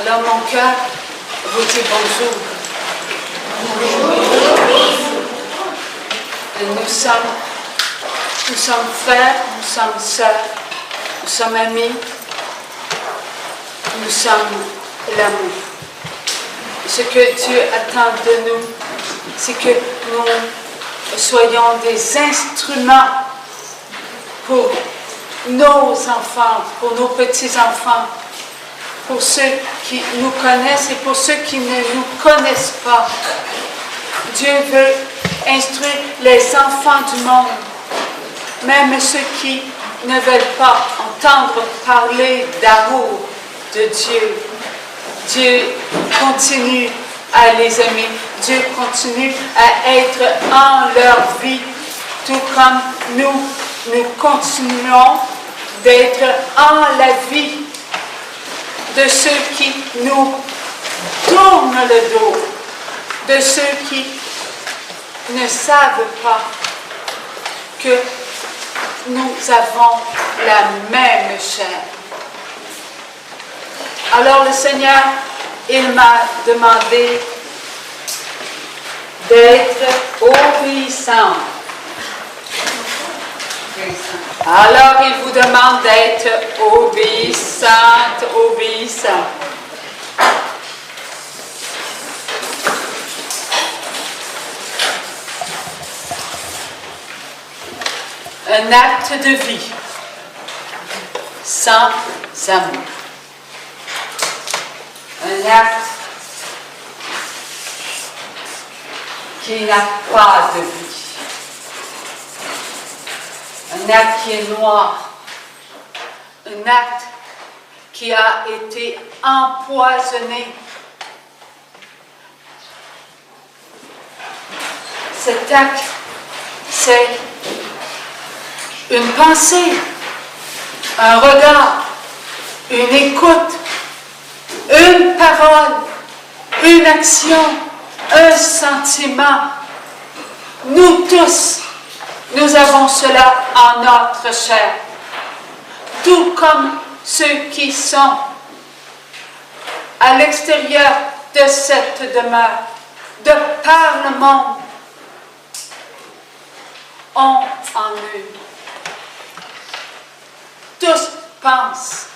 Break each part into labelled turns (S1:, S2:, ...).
S1: Alors mon cœur vous dit bonjour. Nous sommes frères, nous sommes sœurs, nous sommes amis, nous sommes l'amour. Ce que Dieu attend de nous, c'est que nous soyons des instruments pour nos enfants, pour nos petits-enfants, pour ceux qui nous connaissent et pour ceux qui ne nous connaissent pas. Dieu veut instruire les enfants du monde, même ceux qui ne veulent pas entendre parler d'amour de Dieu. Dieu continue à les aimer. Dieu continue à être en leur vie, tout comme nous continuons d'être en la vie de ceux qui nous tournent le dos, de ceux qui ne savent pas que nous avons la même chair. Alors le Seigneur, il m'a demandé d'être obéissant. Alors il vous demande d'être obéissante, obéissant. Un acte de vie sans amour. Un acte qui n'a pas de vie. Un acte qui est noir. Un acte qui a été empoisonné. Cet acte, c'est une pensée, un regard, une écoute, une parole, une action, un sentiment. Nous tous, nous avons cela en notre chair. Tout comme ceux qui sont à l'extérieur de cette demeure, de par le monde, ont en eux. Tous pensent.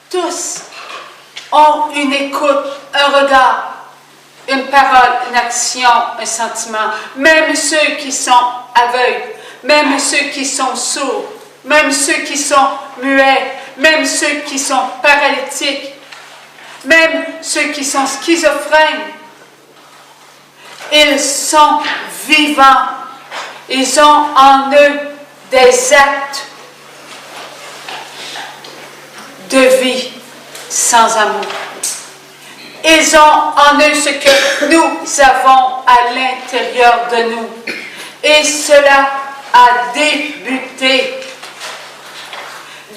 S1: Tous ont une écoute, un regard, une parole, une action, un sentiment. Même ceux qui sont aveugles, même ceux qui sont sourds, même ceux qui sont muets, même ceux qui sont paralytiques, même ceux qui sont schizophrènes. Ils sont vivants. Ils ont en eux des actes de vie sans amour. Ils ont en eux ce que nous avons à l'intérieur de nous. Et cela a débuté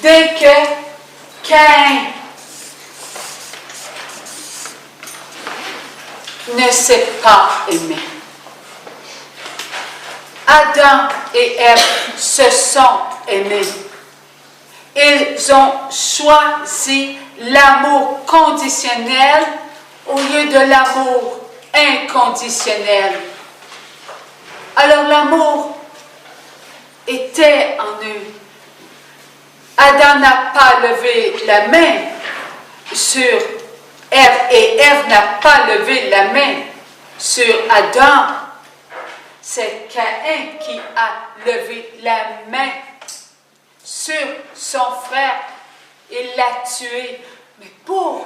S1: dès que Caïn ne s'est pas aimé. Adam et Ève se sont aimés. Ils ont choisi l'amour conditionnel au lieu de l'amour inconditionnel. Alors l'amour était en eux. Adam n'a pas levé la main sur Ève et Ève n'a pas levé la main sur Adam. C'est Caïn qui a levé la main sur son frère. Il l'a tué. Mais pour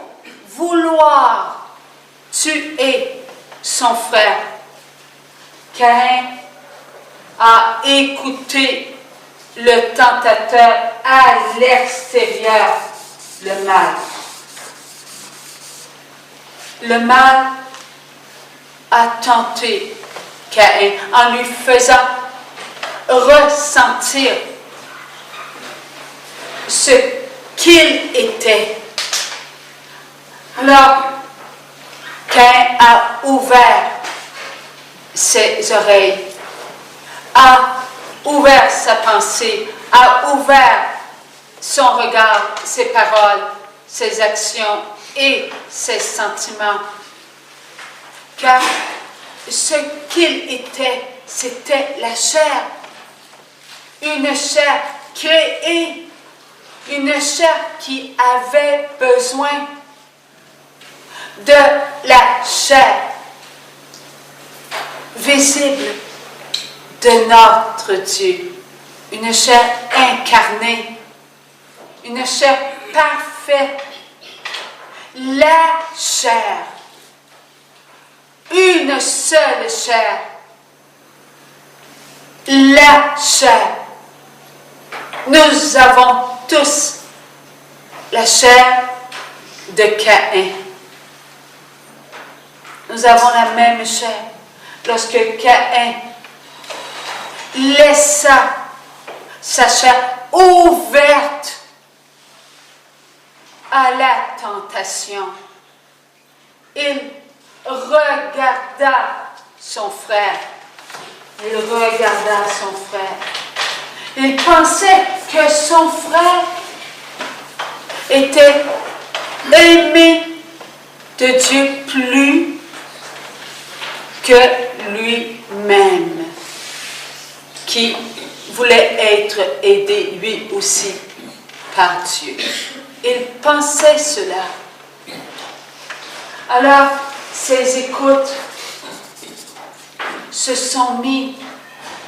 S1: vouloir tuer son frère, Caïn a écouté le tentateur à l'extérieur, le mal. Le mal a tenté Caïn en lui faisant ressentir ce qu'il était. Alors, Caïn a ouvert ses oreilles, a ouvert sa pensée, a ouvert son regard, ses paroles, ses actions et ses sentiments. Car ce qu'il était, c'était la chair. Une chair créée, une chair qui avait besoin de la chair visible de notre Dieu. Une chair incarnée, une chair parfaite, la chair, une seule chair, la chair. Nous avons tous la chair de Caïn. Nous avons la même chair. Lorsque Caïn laissa sa chair ouverte à la tentation, il regarda son frère. Il regarda son frère. Il pensait que son frère était aimé de Dieu plus que lui-même, qui voulait être aidé lui aussi par Dieu. Il pensait cela. Alors, ses écoutes se sont mis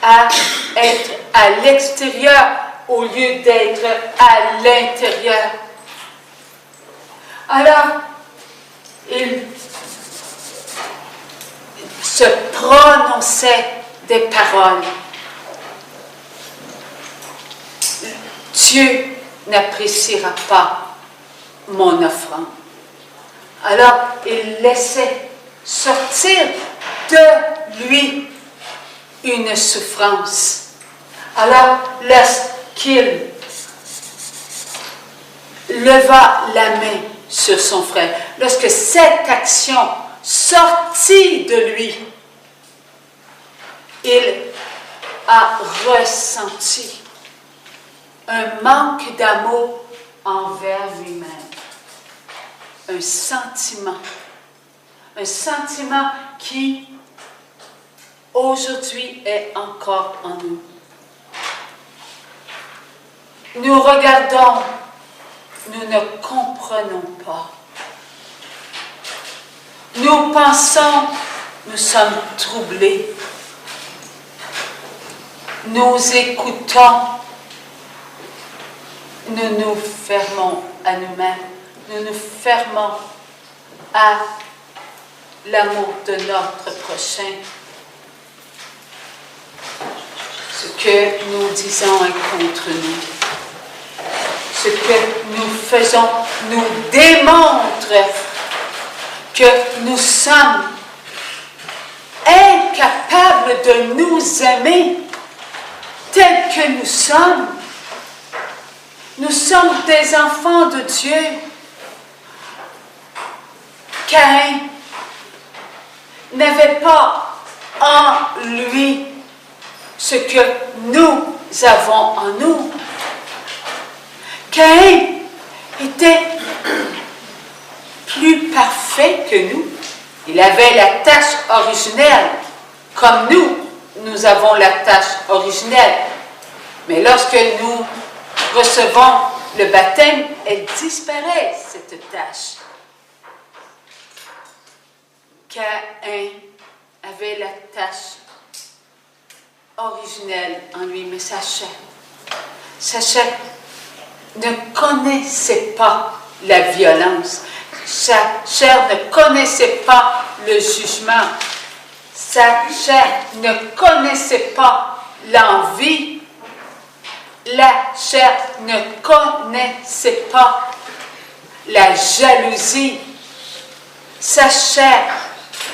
S1: à être à l'extérieur au lieu d'être à l'intérieur. Alors, il se prononçait des paroles. Dieu n'appréciera pas mon offrande. Alors, il laissait sortir de lui une souffrance. Alors, lorsqu'il leva la main sur son frère, lorsque cette action sortit de lui, il a ressenti un manque d'amour envers lui-même. Un sentiment qui aujourd'hui est encore en nous. Nous regardons, nous ne comprenons pas. Nous pensons, nous sommes troublés. Nous écoutons, nous nous fermons à nous-mêmes. Nous nous fermons à l'amour de notre prochain. Ce que nous disons est contre nous. Ce que nous faisons nous démontre que nous sommes incapables de nous aimer tels que nous sommes. Nous sommes des enfants de Dieu. Caïn n'avait pas en lui ce que nous avons en nous. Caïn était plus parfait que nous. Il avait la tâche originelle, comme nous avons la tâche originelle. Mais lorsque nous recevons le baptême, elle disparaît, cette tâche. Caïn avait la tâche originelle en lui, mais sa chair ne connaissait pas la violence. Sa chair ne connaissait pas le jugement. Sa chair ne connaissait pas l'envie. La chair ne connaissait pas la jalousie. Sa chair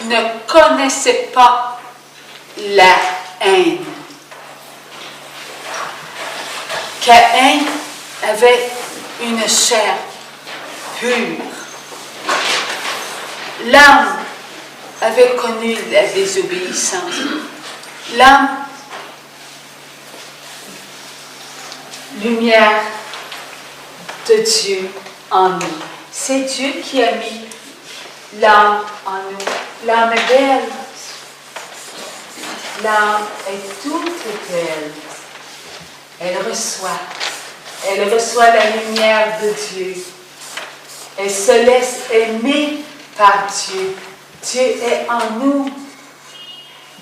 S1: ne connaissait pas la haine. Caïn avait une chair pure. L'âme avait connu la désobéissance. L'âme, lumière de Dieu en nous. C'est Dieu qui a mis l'âme en nous. L'âme est belle. L'âme est toute belle. Elle reçoit la lumière de Dieu. Elle se laisse aimer par Dieu. Dieu est en nous.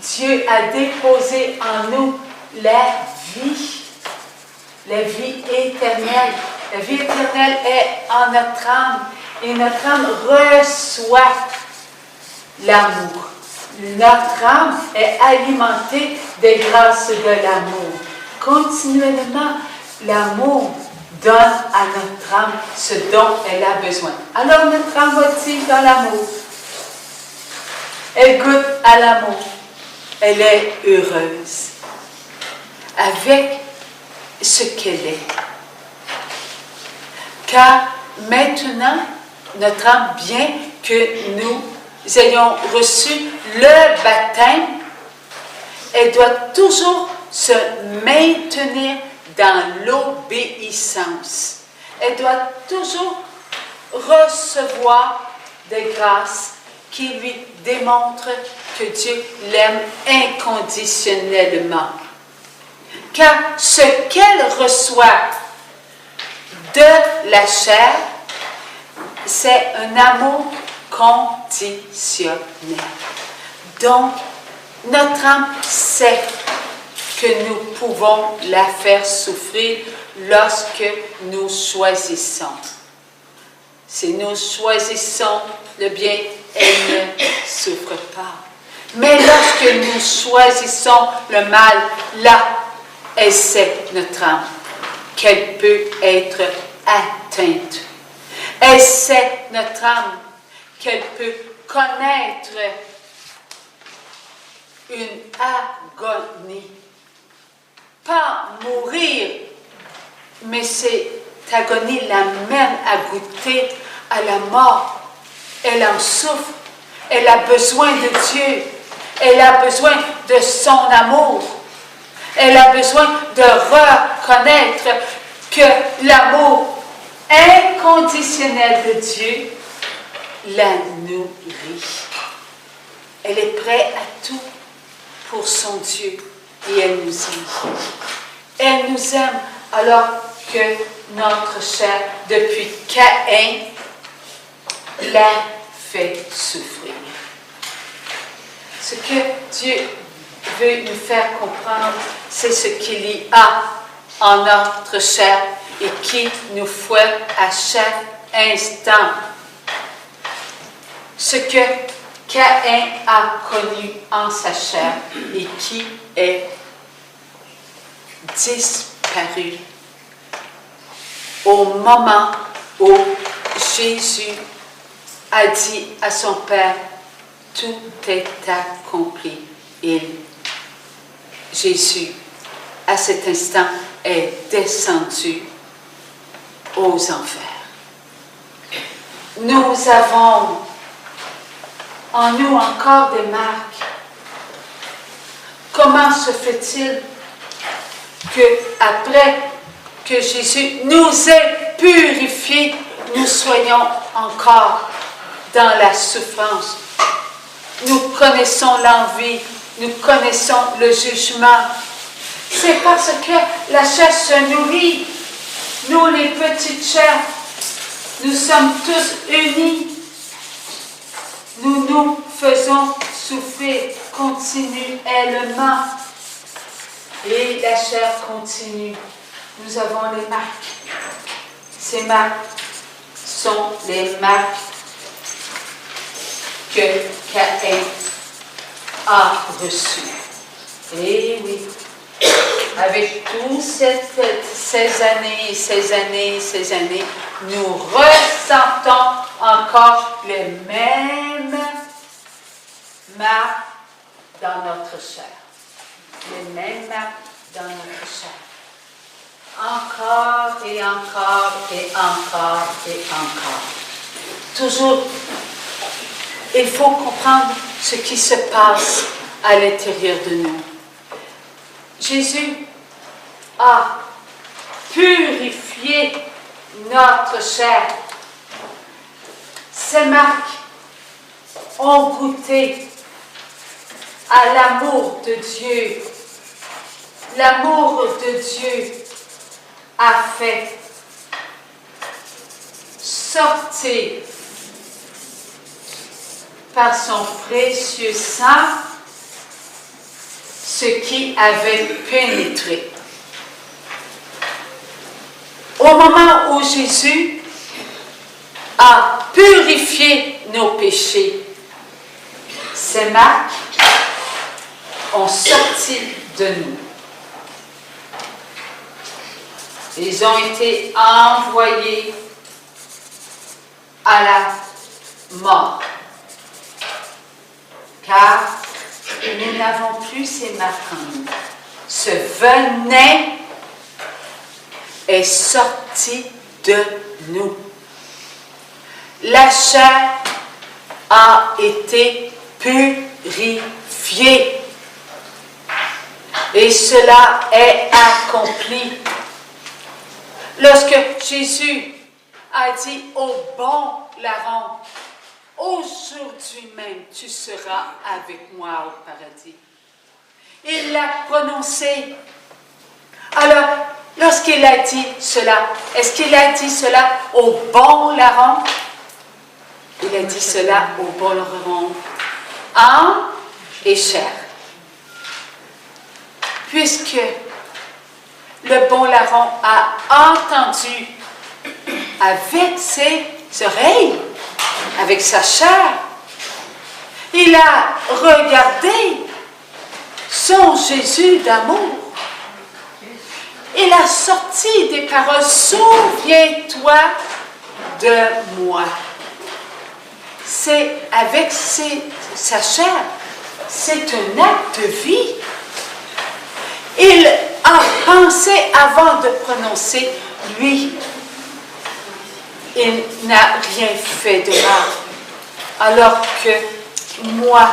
S1: Dieu a déposé en nous la vie éternelle. La vie éternelle est en notre âme et notre âme reçoit l'amour. Notre âme est alimentée des grâces de l'amour. Continuellement, l'amour donne à notre âme ce dont elle a besoin. Alors notre âme va-t-il dans l'amour? Elle goûte à l'amour. Elle est heureuse avec ce qu'elle est. Car maintenant, notre âme, bien que nous ayons reçu le baptême, elle doit toujours se maintenir dans l'obéissance. Elle doit toujours recevoir des grâces qui lui démontrent que Dieu l'aime inconditionnellement. Car ce qu'elle reçoit de la chair, c'est un amour conditionnel. Donc, notre âme sait que nous pouvons la faire souffrir lorsque nous choisissons. Si nous choisissons le bien, elle ne souffre pas. Mais lorsque nous choisissons le mal, là, elle sait, notre âme, qu'elle peut être atteinte. Elle sait, notre âme, qu'elle peut connaître une agonie. Pas mourir, mais cette agonie l'amène à goûter à la mort. Elle en souffre. Elle a besoin de Dieu. Elle a besoin de son amour. Elle a besoin de reconnaître que l'amour inconditionnel de Dieu la nourrit. Elle est prête à tout pour son Dieu et elle nous aime. Elle nous aime alors que notre chair, depuis Caïn, l'a fait souffrir. Ce que Dieu veut nous faire comprendre, c'est ce qu'il y a en notre chair et qui nous fouette à chaque instant. Ce que Caïn a connu en sa chair et qui est disparu au moment où Jésus a dit à son Père, tout est accompli. Et Jésus, à cet instant, est descendu aux enfers. Nous avons en nous encore des marques. Comment se fait-il que après que Jésus nous ait purifiés, nous soyons encore dans la souffrance? Nous connaissons l'envie, nous connaissons le jugement. C'est parce que la chair se nourrit. Nous, les petites chairs, nous sommes tous unis. Nous nous faisons souffrir continuellement. Et la chair continue. Nous avons les marques. Ces marques sont les marques que Caïn a reçues. Et oui, avec toutes ces années, nous ressentons encore les mêmes marques dans notre chair. Les mêmes marques dans notre chair. Encore et encore et encore et encore. Toujours, il faut comprendre ce qui se passe à l'intérieur de nous. Jésus a purifié notre chair. ces marques ont goûté à l'amour de Dieu. L'amour de Dieu a fait sortir par son précieux sang ce qui avait pénétré. Au moment où Jésus a purifié nos péchés, ces marques ont sorti de nous. Ils ont été envoyés à la mort. Car nous n'avons plus ces marques en nous. Ce venin est sorti de nous. La chair a été purifiée. Et cela est accompli. Lorsque Jésus a dit au bon larron, aujourd'hui même tu seras avec moi au paradis. Il l'a prononcé. Alors, lorsqu'il a dit cela, est-ce qu'il a dit cela au bon larron? Il a dit cela au bon larron, âme et chair. Puisque le bon larron a entendu avec ses oreilles, avec sa chair, il a regardé son Jésus d'amour. Il a sorti des paroles, souviens-toi de moi. C'est avec sa chair, c'est un acte de vie. Il a pensé avant de prononcer, lui, il n'a rien fait de mal. Alors que moi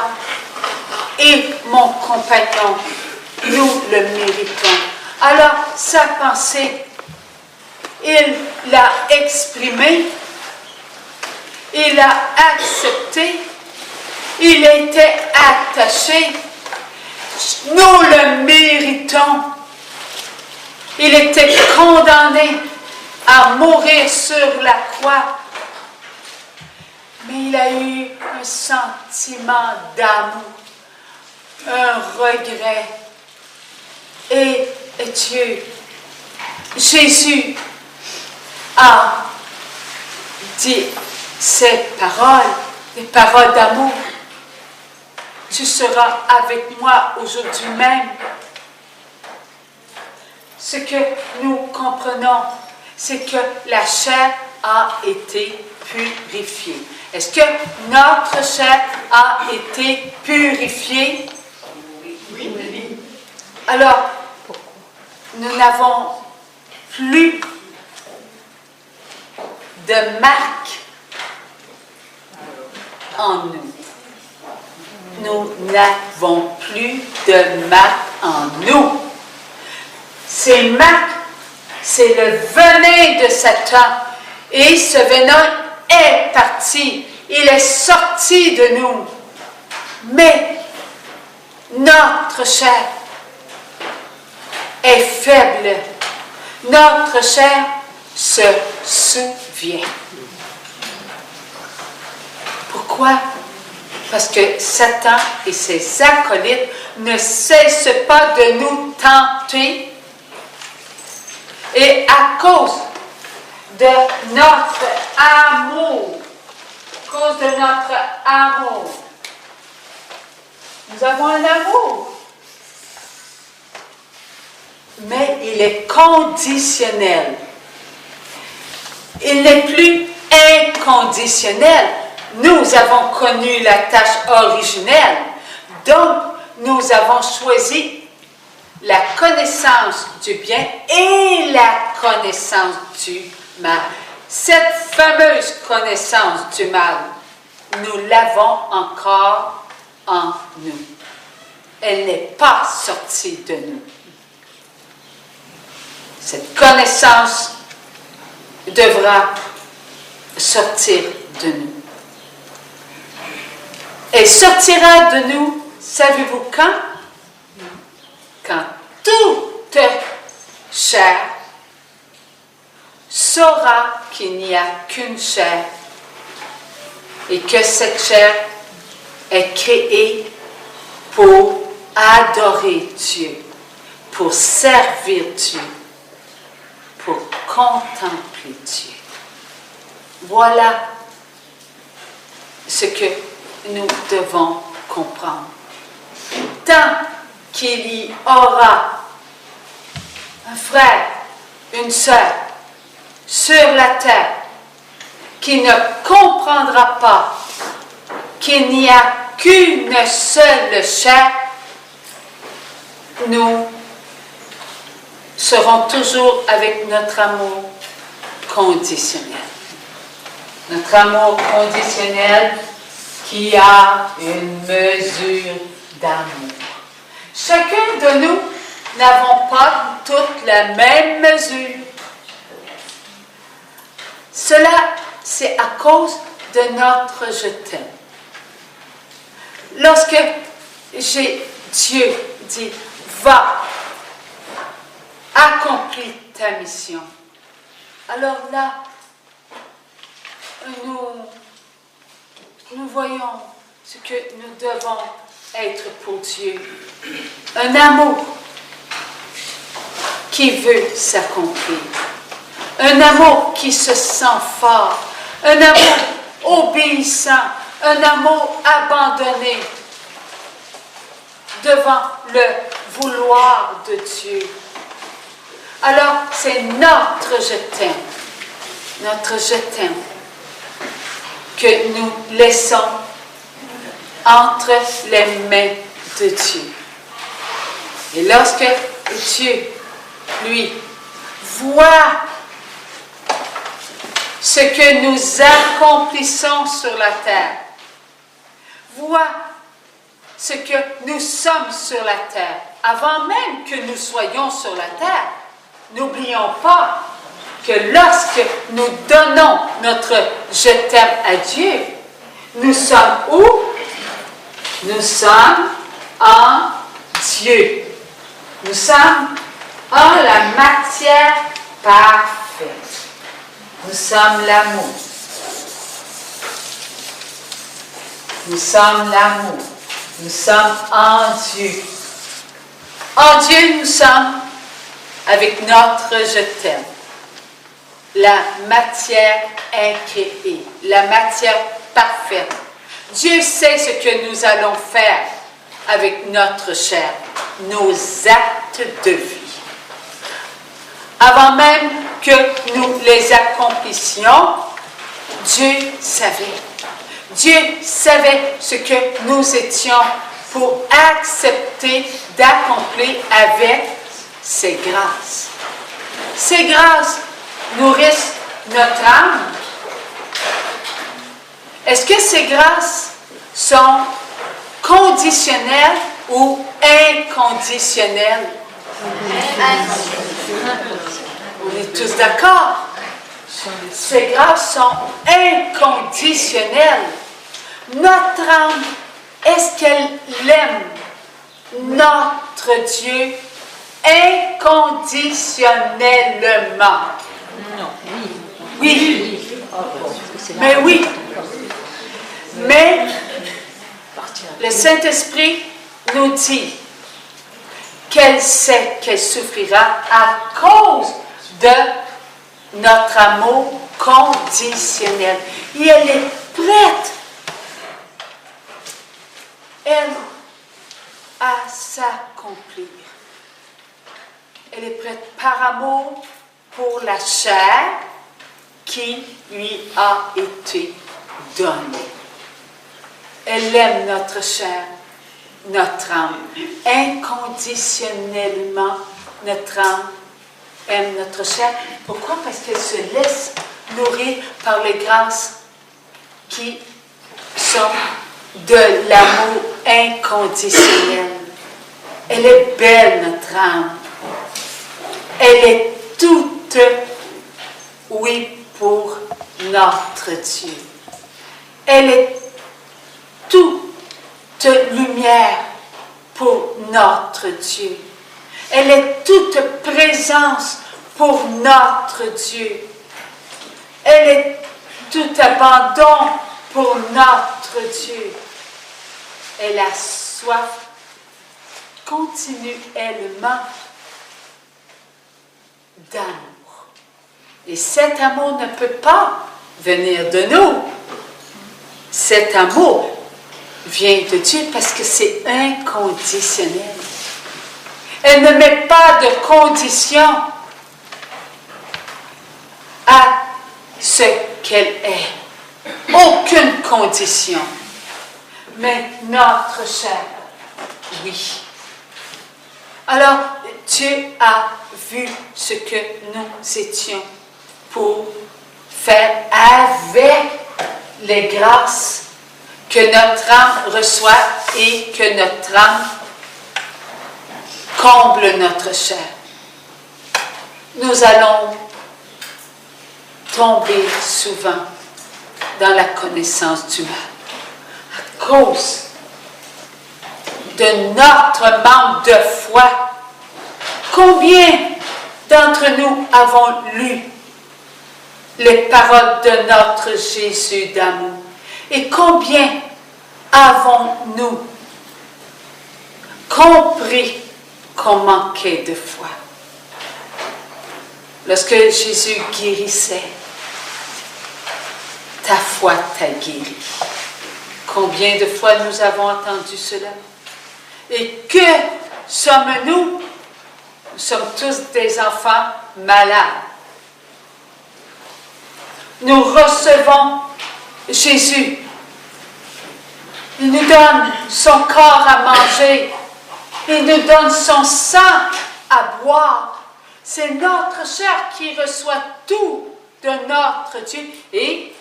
S1: et mon compagnon, nous le méritons. Alors, sa pensée, il l'a exprimée, il l'a accepté, il était attaché. Nous le méritons. Il était condamné à mourir sur la croix. Mais il a eu un sentiment d'amour, un regret. Et Dieu, Jésus a dit ces paroles, des paroles d'amour. Tu seras avec moi aujourd'hui même. Ce que nous comprenons, c'est que la chair a été purifiée. Est-ce que notre chair a été purifiée? Oui. Alors, nous n'avons plus de marque en nous. Nous n'avons plus de marque en nous. Ces marques, c'est le venin de Satan. Et ce venin est parti. Il est sorti de nous. Mais notre chair est faible. Notre chair se souvient. Pourquoi? Parce que Satan et ses acolytes ne cessent pas de nous tenter. Et à cause de notre amour, nous avons un amour. Mais il est conditionnel. Il n'est plus inconditionnel. Nous avons connu la tâche originelle, donc nous avons choisi la connaissance du bien et la connaissance du mal. Cette fameuse connaissance du mal, nous l'avons encore en nous. Elle n'est pas sortie de nous. Cette connaissance devra sortir de nous. et sortira de nous, savez-vous quand? Quand toute chair saura qu'il n'y a qu'une chair et que cette chair est créée pour adorer Dieu, pour servir Dieu, pour contempler Dieu. Voilà ce que nous devons comprendre. Tant qu'il y aura un frère, une sœur sur la terre qui ne comprendra pas qu'il n'y a qu'une seule chair, nous serons toujours avec notre amour conditionnel. Notre amour conditionnel qui a une mesure d'amour. Chacun de nous n'avons pas toutes la même mesure. Cela, c'est à cause de notre je t'aime. Lorsque Dieu dit, va, accomplis ta mission, alors là, nous voyons ce que nous devons être pour Dieu. Un amour qui veut s'accomplir. Un amour qui se sent fort. Un amour obéissant. Un amour abandonné devant le vouloir de Dieu. Alors, c'est notre je t'aime. Notre je t'aime que nous laissons entre les mains de Dieu. Et lorsque Dieu, lui, voit ce que nous accomplissons sur la terre, voit ce que nous sommes sur la terre, avant même que nous soyons sur la terre, n'oublions pas que lorsque nous donnons notre je t'aime à Dieu, nous sommes où? Nous sommes en Dieu. Nous sommes en la matière parfaite. Nous sommes l'amour. Nous sommes l'amour. Nous sommes en Dieu. En Dieu, nous sommes avec notre je t'aime. La matière incréée, la matière parfaite. Dieu sait ce que nous allons faire avec notre chair, nos actes de vie. Avant même que nous les accomplissions, Dieu savait. Dieu savait ce que nous étions pour accepter d'accomplir avec ses grâces. Ces grâces nourrissent notre âme. Est-ce que ces grâces sont conditionnelles ou inconditionnelles? On est tous d'accord. Ces grâces sont inconditionnelles. Notre âme, est-ce qu'elle aime notre Dieu inconditionnellement?
S2: Non.
S1: Oui. Mais oui. Mais le Saint-Esprit nous dit qu'elle sait qu'elle souffrira à cause de notre amour conditionnel. Et elle est prête, elle, à s'accomplir. Elle est prête par amour pour la chair qui lui a été donnée. Elle aime notre chair, notre âme. Inconditionnellement, notre âme aime notre chair. Pourquoi? Parce qu'elle se laisse nourrir par les grâces qui sont de l'amour inconditionnel. Elle est belle, notre âme. Elle est toute oui pour notre Dieu. Elle est tout lumière pour notre Dieu. Elle est toute présence pour notre Dieu. Elle est tout abandon pour notre Dieu. Elle a soif continuellement d'amour. Et cet amour ne peut pas venir de nous. Cet amour vient de Dieu parce que c'est inconditionnel. Elle ne met pas de condition à ce qu'elle est. Aucune condition. Mais notre chair, oui. Alors, Dieu a vu ce que nous étions pour faire avec les grâces que notre âme reçoit et que notre âme comble notre chair. Nous allons tomber souvent dans la connaissance du mal à cause de notre manque de foi. Combien d'entre nous avons lu les paroles de notre Jésus d'amour? Et combien avons-nous compris qu'on manquait de foi? Lorsque Jésus guérissait, ta foi t'a guéri. Combien de fois nous avons entendu cela? Et que sommes-nous? Nous sommes tous des enfants malades. Nous recevons Jésus. Il nous donne son corps à manger. Il nous donne son sang à boire. C'est notre chair qui reçoit tout de notre Dieu. Et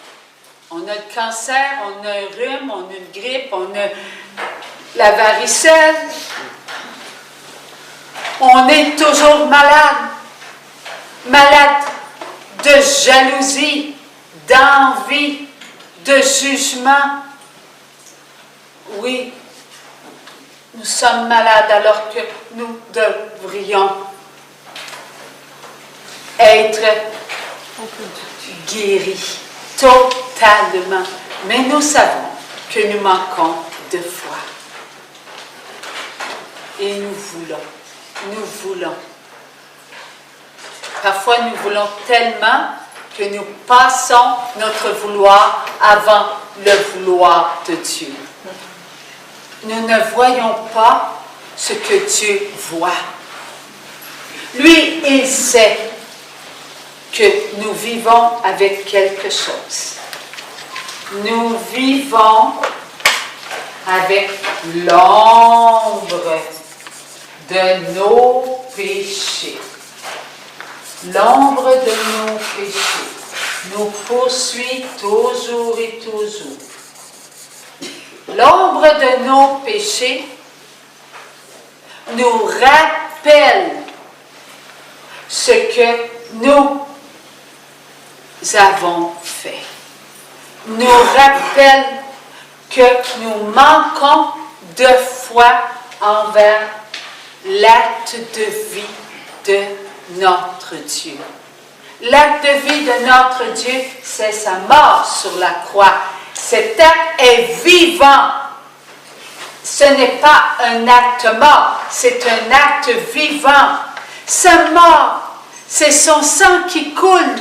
S1: on a le cancer, on a un rhume, on a une grippe, on a la varicelle. On est toujours malade. Malade de jalousie, d'envie, de jugement. Oui, nous sommes malades alors que nous devrions être guéris totalement. Mais nous savons que nous manquons de foi. Et nous voulons. Parfois, nous voulons tellement que nous passons notre vouloir avant le vouloir de Dieu. Nous ne voyons pas ce que Dieu voit. Lui, il sait que nous vivons avec quelque chose. Nous vivons avec l'ombre de nos péchés. L'ombre de nos péchés nous poursuit toujours et toujours. L'ombre de nos péchés nous rappelle ce que nous avons fait. Nous rappelle que nous manquons de foi envers l'acte de vie de notre Dieu. L'acte de vie de notre Dieu, c'est sa mort sur la croix. Cet acte est vivant. Ce n'est pas un acte mort, c'est un acte vivant. Sa mort, c'est son sang qui coule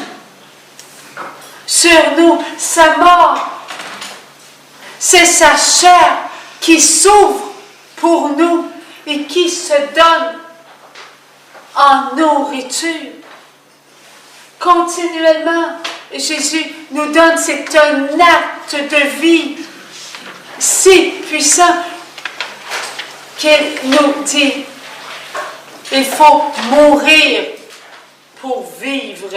S1: sur nous. Sa mort, c'est sa chair qui s'ouvre pour nous et qui se donne en nourriture. Continuellement, Jésus nous donne, c'est un acte de vie si puissant qu'il nous dit, il faut mourir pour vivre.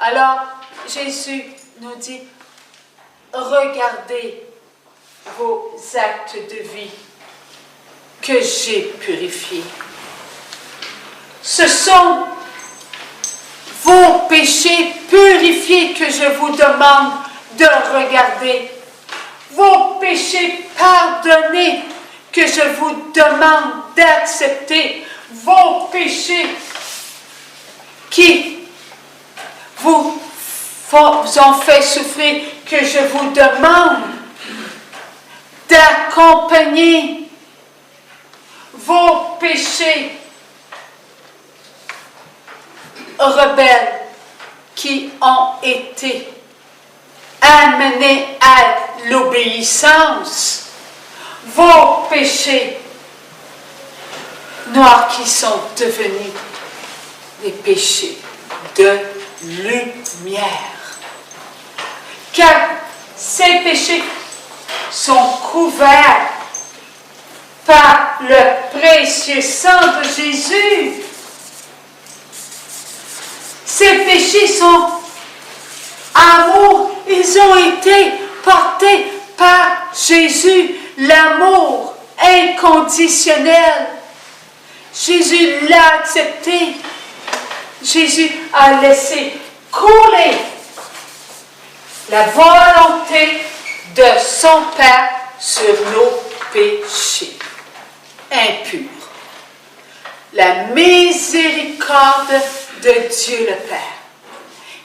S1: Alors, Jésus nous dit, regardez vos actes de vie que j'ai purifiés. Ce sont vos péchés purifiés que je vous demande de regarder. vos péchés pardonnés que je vous demande d'accepter, vos péchés qui vous ont fait souffrir, que je vous demande d'accompagner, vos péchés rebelles qui ont été amenés à l'obéissance, vos péchés noirs qui sont devenus des péchés de lumière. Car ces péchés sont couverts par le précieux sang de Jésus. Ces péchés sont amour, ils ont été portés par Jésus, l'amour inconditionnel. Jésus l'a accepté. Jésus a laissé couler la volonté de son Père sur nos péchés impurs. La miséricorde de Dieu le Père.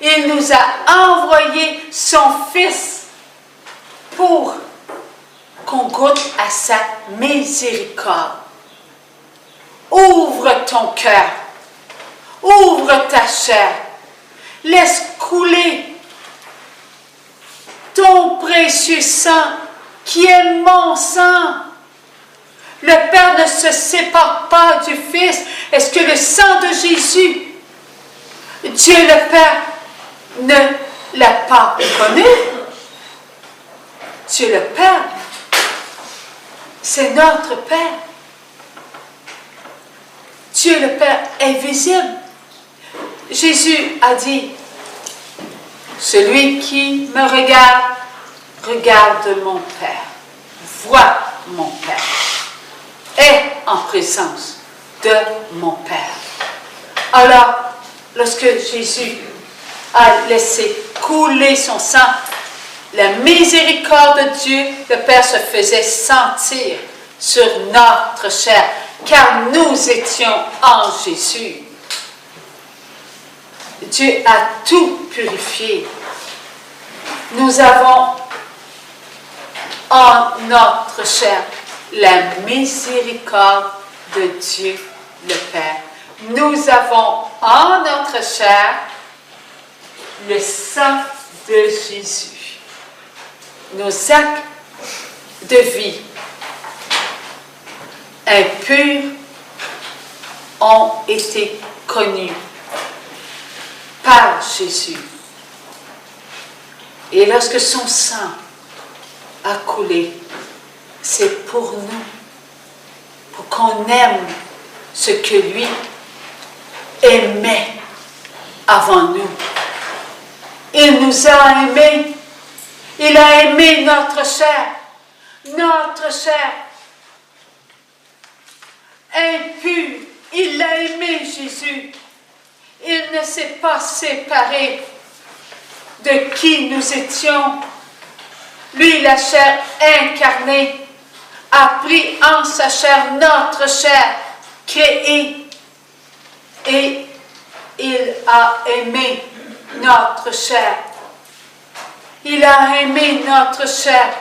S1: Il nous a envoyé son Fils pour qu'on goûte à sa miséricorde. Ouvre ton cœur, ouvre ta chair, laisse couler ton précieux sang qui est mon sang. Le Père ne se sépare pas du Fils. Est-ce que le sang de Jésus, Dieu le Père, ne l'a pas connu? Dieu le Père, c'est notre Père. Dieu le Père est visible. Jésus a dit, celui qui me regarde, regarde mon Père, voit mon Père, est en présence de mon Père. Alors, lorsque Jésus a laissé couler son sang, la miséricorde de Dieu, le Père se faisait sentir sur notre chair, car nous étions en Jésus. Dieu a tout purifié. Nous avons en notre chair la miséricorde de Dieu le Père. Nous avons en notre chair le sang de Jésus. Nos actes de vie impurs ont été connus par Jésus. Et lorsque son sang a coulé, c'est pour nous, pour qu'on aime ce que lui aimait avant nous. Il nous a aimés. Il a aimé notre chair impure. Il l'a aimé, Jésus. Il ne s'est pas séparé de qui nous étions. Lui, la chair incarnée, a pris en sa chair notre chair créée et il a aimé notre chair. Il a aimé notre chair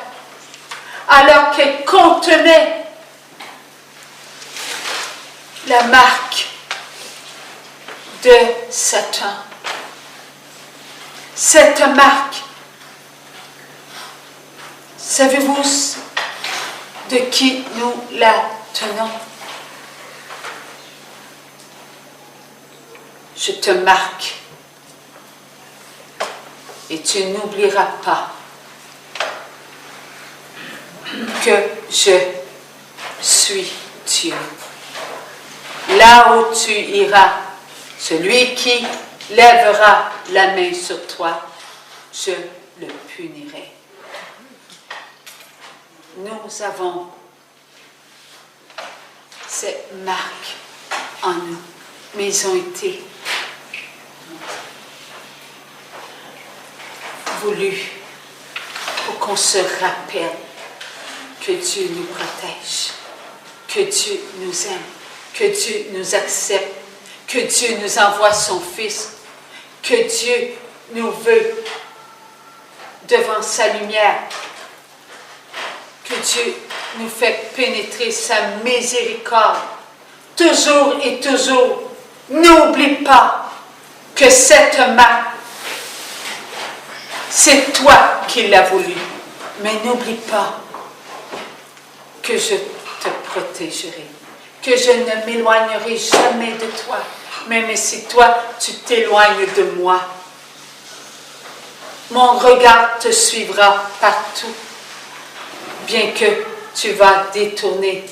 S1: alors qu'elle contenait la marque de Satan. Cette marque, savez-vous de qui nous la tenons? Je te marque et tu n'oublieras pas que je suis Dieu. Là où tu iras, celui qui lèvera la main sur toi, je le punirai. Nous avons ces marques en nous, mais ils ont été voulus pour qu'on se rappelle que Dieu nous protège, que Dieu nous aime, que Dieu nous accepte, que Dieu nous envoie son Fils, que Dieu nous veut devant sa lumière, que Dieu nous fait pénétrer sa miséricorde, toujours et toujours. N'oublie pas que cette main, c'est toi qui l'as voulu, mais n'oublie pas que je te protégerai, que je ne m'éloignerai jamais de toi, même si toi, tu t'éloignes de moi. Mon regard te suivra partout, bien que tu vas détourner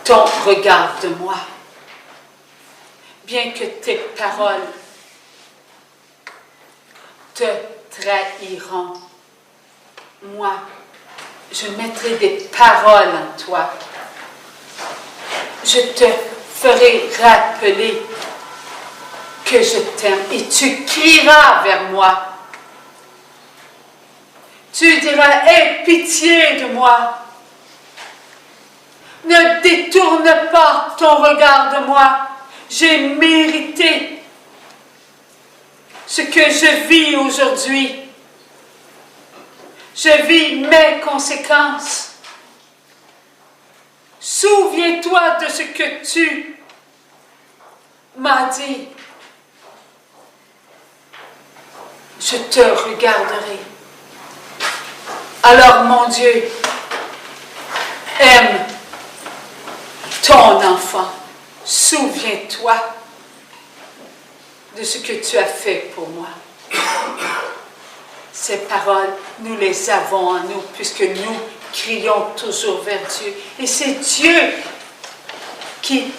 S1: ton regard de moi, bien que tes paroles te trahiront. Moi, je mettrai des paroles en toi. Je te ferai rappeler que je t'aime et tu crieras vers moi. Tu diras, aie pitié de moi. Ne détourne pas ton regard de moi. J'ai mérité ce que je vis aujourd'hui. Je vis mes conséquences. Souviens-toi de ce que tu m'as dit. Je te regarderai. Alors, mon Dieu, aime ton enfant. Souviens-toi de ce que tu as fait pour moi. Ces paroles, nous les avons en nous, puisque nous crions toujours vers Dieu. Et c'est Dieu qui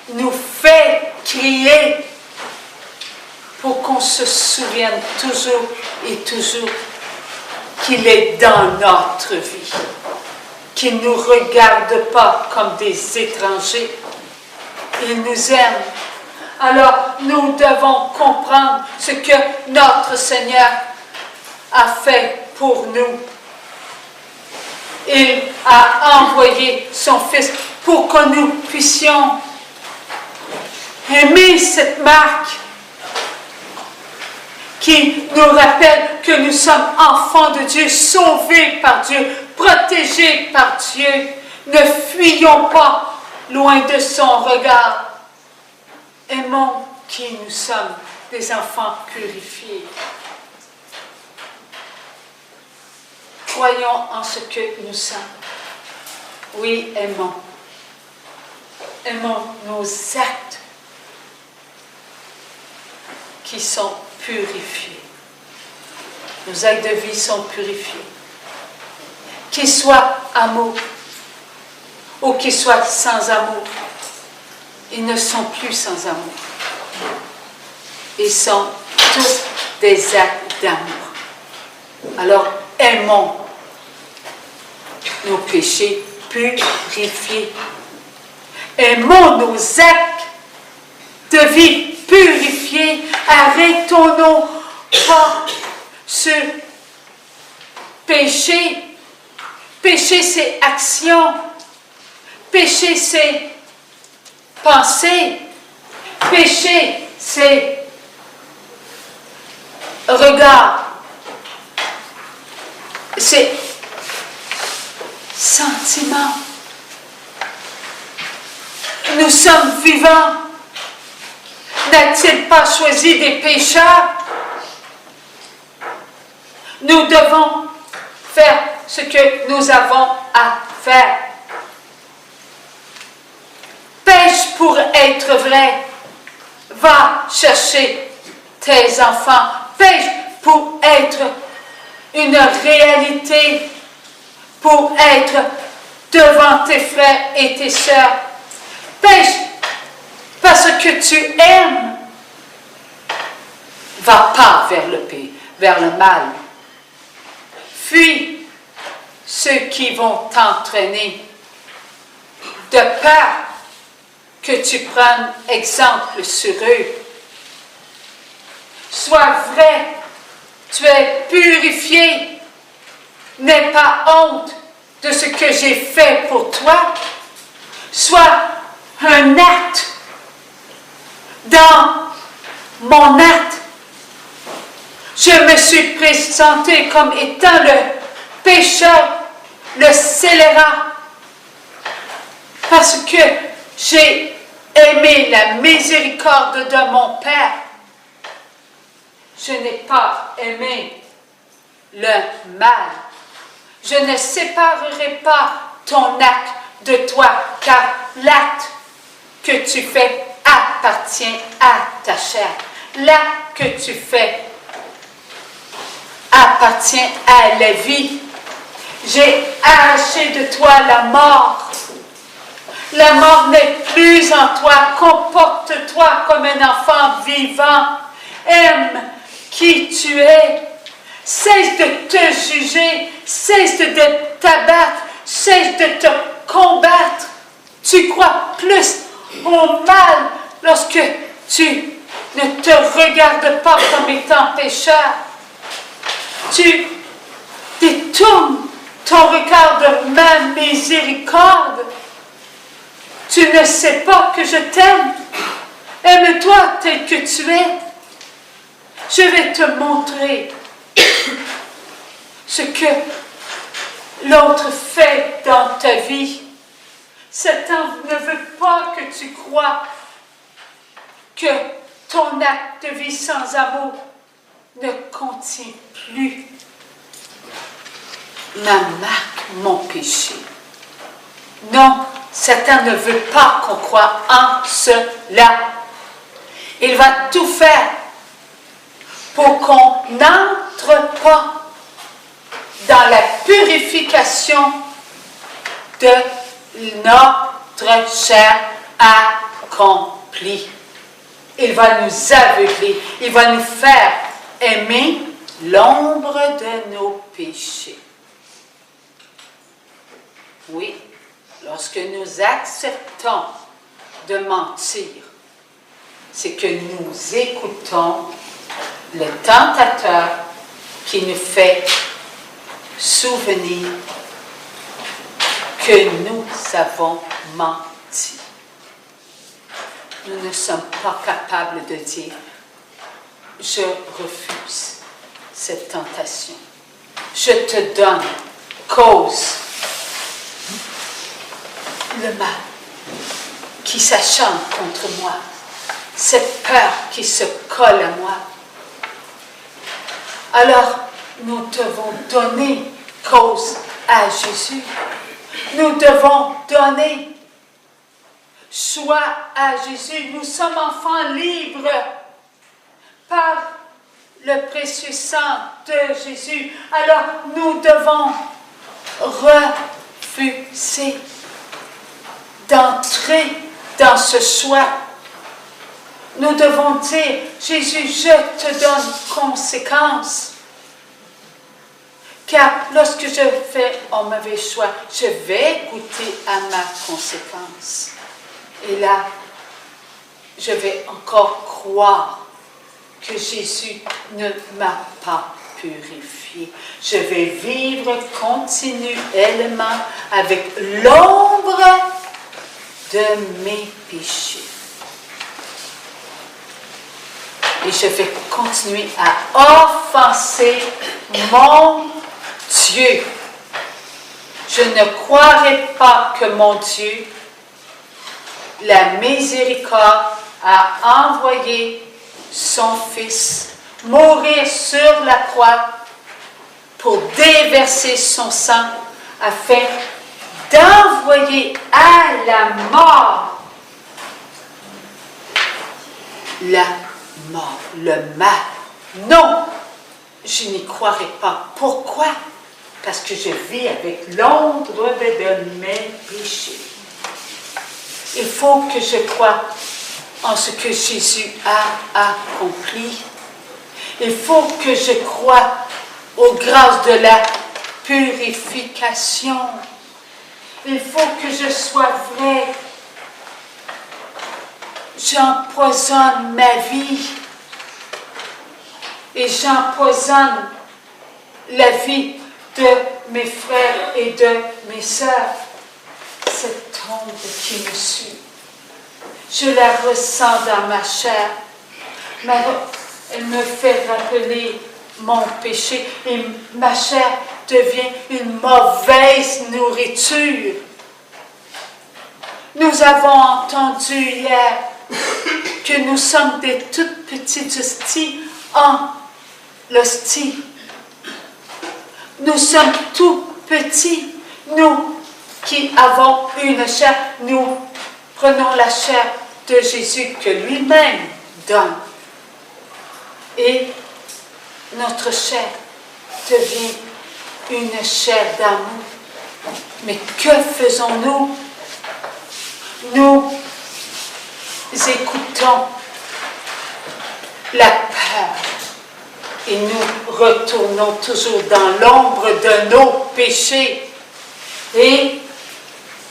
S1: nous fait crier pour qu'on se souvienne toujours et toujours qu'il est dans notre vie, qu'il ne nous regarde pas comme des étrangers. Il nous aime. Alors, nous devons comprendre ce que notre Seigneur a fait pour nous. Il a envoyé son Fils pour que nous puissions aimer cette marque qui nous rappelle que nous sommes enfants de Dieu, sauvés par Dieu, protégés par Dieu. Ne fuyons pas loin de son regard. Aimons qui nous sommes, des enfants purifiés. Croyons en ce que nous sommes. Oui, aimons. Aimons nos actes qui sont purifiés. Nos actes de vie sont purifiés. Qu'ils soient amour ou qu'ils soient sans amour, ils ne sont plus sans amour. Ils sont tous des actes d'amour. Alors, aimons nos péchés purifiés. Aimons nos actes de vie purifiés. Arrêtons-nous pas ce péché. Péché, c'est action. Péché, c'est pensée. Péché, c'est regard. C'est sentiment. Nous sommes vivants. N'a-t-il pas choisi des pécheurs? Nous devons faire ce que nous avons à faire. Pêche pour être vrai. Va chercher tes enfants. Pêche pour être une réalité, pour être devant tes frères et tes sœurs. Pêche parce que tu aimes. Va pas vers le mal. Fuis ceux qui vont t'entraîner de peur que tu prennes exemple sur eux. Sois vrai tu es purifié. N'aie pas honte de ce que j'ai fait pour toi. Sois un acte dans mon acte. Je me suis présenté comme étant le pécheur, le scélérat, parce que j'ai aimé la miséricorde de mon Père. Je n'ai pas aimé le mal. Je ne séparerai pas ton acte de toi, car l'acte que tu fais appartient à ta chair. L'acte que tu fais appartient à la vie. J'ai arraché de toi la mort. La mort n'est plus en toi. Comporte-toi comme un enfant vivant. Aime qui tu es. Cesse de te juger. Cesse de t'abattre. Cesse de te combattre. Tu crois plus au mal lorsque tu ne te regardes pas comme étant pécheur. Tu détournes ton regard de ma miséricorde. Tu ne sais pas que je t'aime. Aime-toi tel que tu es. Je vais te montrer ce que l'autre fait dans ta vie. Satan ne veut pas que tu crois que ton acte de vie sans amour ne contient plus ma marque, mon péché. Non, Satan ne veut pas qu'on croie en cela. Il va tout faire pour qu'on n'entre pas dans la purification de notre chair accomplie. Il va nous aveugler, il va nous faire aimer l'ombre de nos péchés. Oui, lorsque nous acceptons de mentir, c'est que nous écoutons le tentateur qui nous fait souvenir que nous avons menti. Nous ne sommes pas capables de dire « Je refuse cette tentation. Je te donne cause le mal qui s'acharne contre moi, cette peur qui se colle à moi. » Alors, nous devons donner cause à Jésus. Nous devons donner choix à Jésus. Nous sommes enfants libres par le précieux sang de Jésus. Alors, nous devons refuser d'entrer dans ce choix. Nous devons dire, Jésus, je te donne conséquence. Car lorsque je fais un mauvais choix, je vais goûter à ma conséquence. Et là, je vais encore croire que Jésus ne m'a pas purifié. Je vais vivre continuellement avec l'ombre de mes péchés. Et je vais continuer à offenser mon Dieu. Je ne croirai pas que mon Dieu, la miséricorde, a envoyé son Fils mourir sur la croix pour déverser son sang afin d'envoyer à la mort le mal. Non, je n'y croirai pas. Pourquoi? Parce que je vis avec l'ombre de mes péchés. Il faut que je croie en ce que Jésus a accompli. Il faut que je croie aux grâces de la purification. Il faut que je sois vrai. J'empoisonne ma vie. et j'empoisonne la vie de mes frères et de mes sœurs. Cette ombre qui me suit, je la ressens dans ma chair. Elle me fait rappeler mon péché et ma chair devient une mauvaise nourriture. Nous avons entendu hier que nous sommes des toutes petites hosties en l'hostie. Nous sommes tout petits. Nous qui avons une chair, nous prenons la chair de Jésus que lui-même donne. Et notre chair devient une chair d'amour. Mais que faisons-nous? Nous écoutons la peur et nous retournons toujours dans l'ombre de nos péchés. Et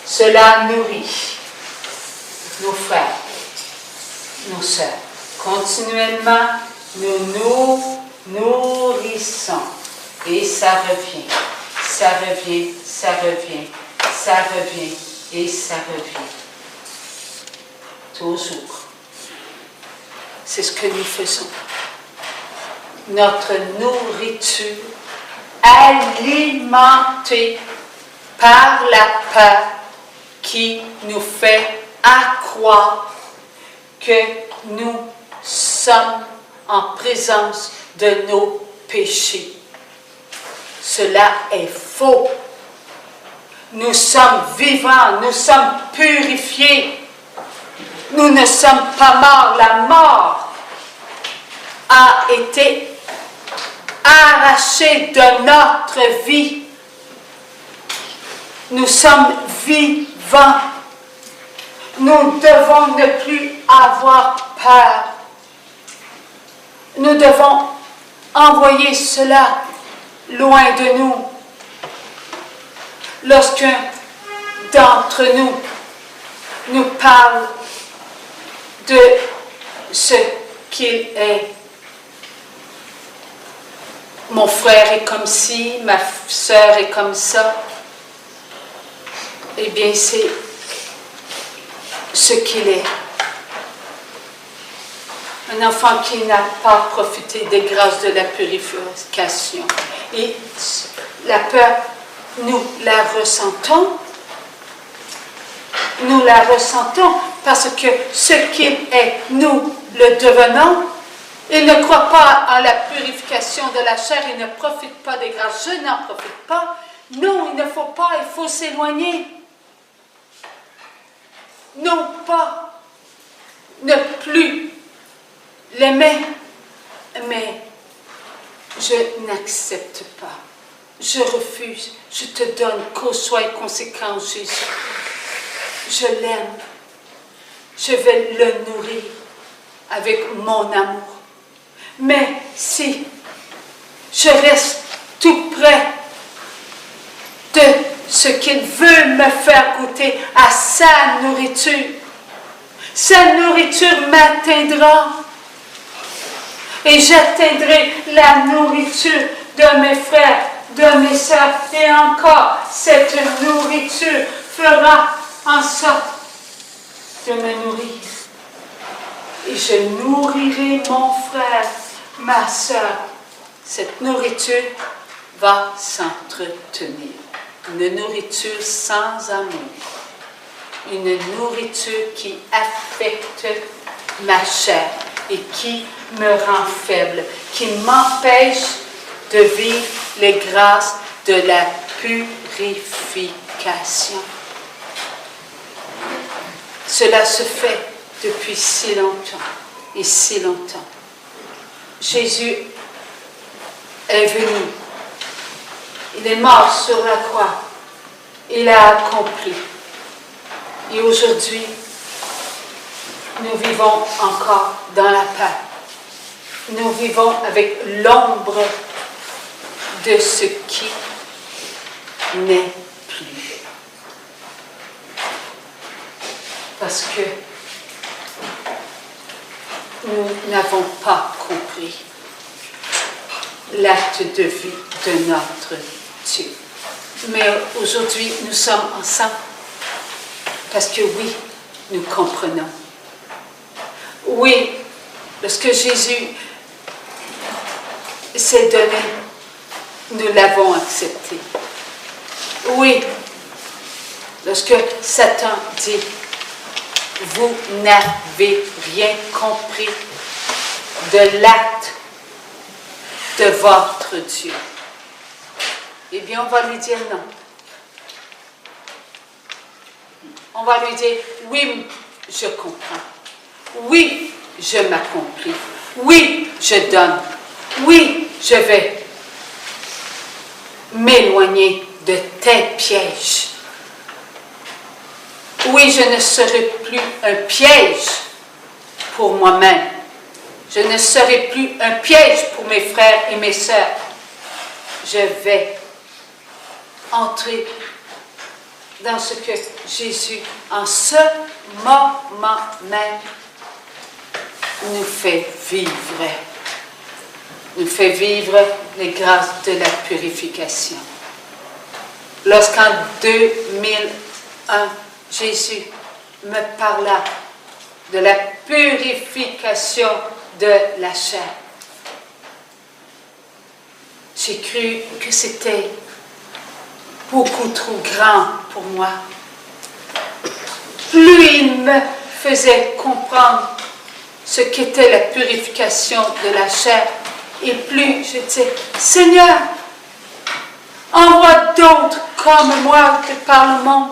S1: cela nourrit nos frères, nos sœurs. Continuellement, nous nous nourrissons. Et ça revient, ça revient, ça revient, ça revient et ça revient. Toujours. C'est ce que nous faisons. Notre nourriture alimentée par la peur qui nous fait accroire que nous sommes en présence de nos péchés. Cela est faux. Nous sommes vivants, nous sommes purifiés. Nous ne sommes pas morts. La mort a été arrachée de notre vie. Nous sommes vivants. Nous devons ne plus avoir peur. Nous devons envoyer cela loin de nous. Lorsqu'un d'entre nous nous parle de ce qu'il est. Mon frère est comme ci, ma sœur est comme ça. Eh bien, c'est ce qu'il est. Un enfant qui n'a pas profité des grâces de la purification. Et la peur, nous la ressentons. Nous la ressentons parce que ce qu'il est, nous le devenons. Il ne croit pas en la purification de la chair, il ne profite pas des grâces. Je n'en profite pas. Non, il ne faut pas, il faut s'éloigner. Non pas ne plus l'aimer, mais je n'accepte pas. Je refuse. Je te donne cause, sois conséquent, Jésus. Je l'aime. Je vais le nourrir avec mon amour. Mais si je reste tout près de ce qu'il veut me faire goûter à sa nourriture m'atteindra. Et j'atteindrai la nourriture de mes frères, de mes sœurs. Et encore, cette nourriture fera en sorte de me nourrir. Et je nourrirai mon frère, ma sœur. Cette nourriture va s'entretenir. Une nourriture sans amour. Une nourriture qui affecte ma chair et qui me rend faible, qui m'empêche de vivre les grâces de la purification. Cela se fait depuis si longtemps et si longtemps. Jésus est venu. Il est mort sur la croix. Il a accompli. Et aujourd'hui, nous vivons encore dans la peur. Nous vivons avec l'ombre de ce qui n'est plus. Parce que nous n'avons pas compris l'acte de vie de notre Dieu. Mais aujourd'hui, nous sommes ensemble parce que oui, nous comprenons. Oui, lorsque Jésus s'est donné, nous l'avons accepté. Oui, lorsque Satan dit, vous n'avez rien compris de l'acte de votre Dieu, eh bien, on va lui dire non. On va lui dire, oui, je comprends. Oui, je m'accomplis. Oui, je donne. Oui, je vais m'éloigner de tes pièges. Oui, je ne serai plus un piège pour moi-même. Je ne serai plus un piège pour mes frères et mes sœurs. Je vais entrer dans ce que Jésus, en ce moment même, nous fait vivre. Nous fait vivre les grâces de la purification. Lorsqu'en 2001, Jésus me parla de la purification de la chair, j'ai cru que c'était beaucoup trop grand pour moi. Plus il me faisait comprendre ce qu'était la purification de la chair, et plus je disais, Seigneur, envoie d'autres comme moi de par le monde.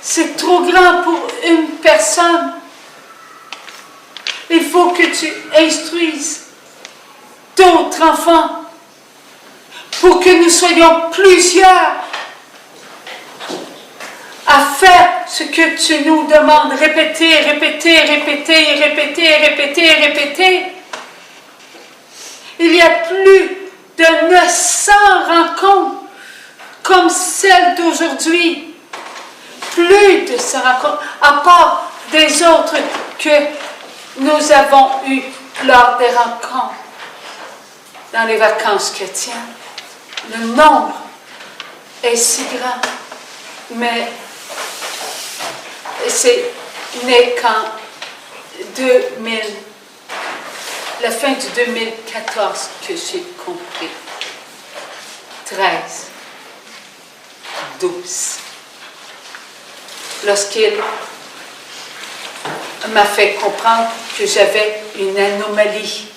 S1: C'est trop grand pour une personne. Il faut que tu instruises d'autres enfants pour que nous soyons plusieurs à faire ce que tu nous demandes. Répéter, répéter, répéter, répéter, répéter, répéter. Il y a plus de 900 rencontres comme celle d'aujourd'hui. Plus de 100 rencontres, à part des autres que nous avons eues lors des rencontres dans les vacances chrétiennes. Le nombre est si grand, mais c'est n'est qu'en 2000, la fin du 2014 que j'ai compris. 13, 12. Lorsqu'il m'a fait comprendre que j'avais une anomalie.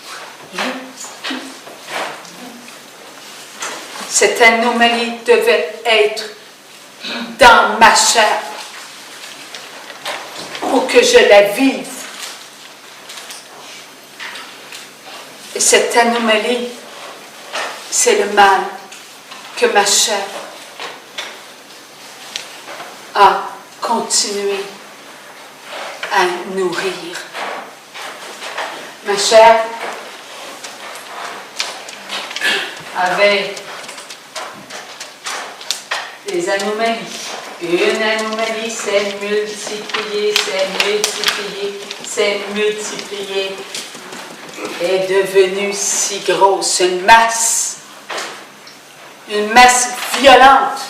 S1: Cette anomalie devait être dans ma chair pour que je la vive. Et cette anomalie, c'est le mal que ma chair a continué à nourrir. Ma chair avait des anomalies. Une anomalie s'est multipliée, est devenue si grosse, une masse violente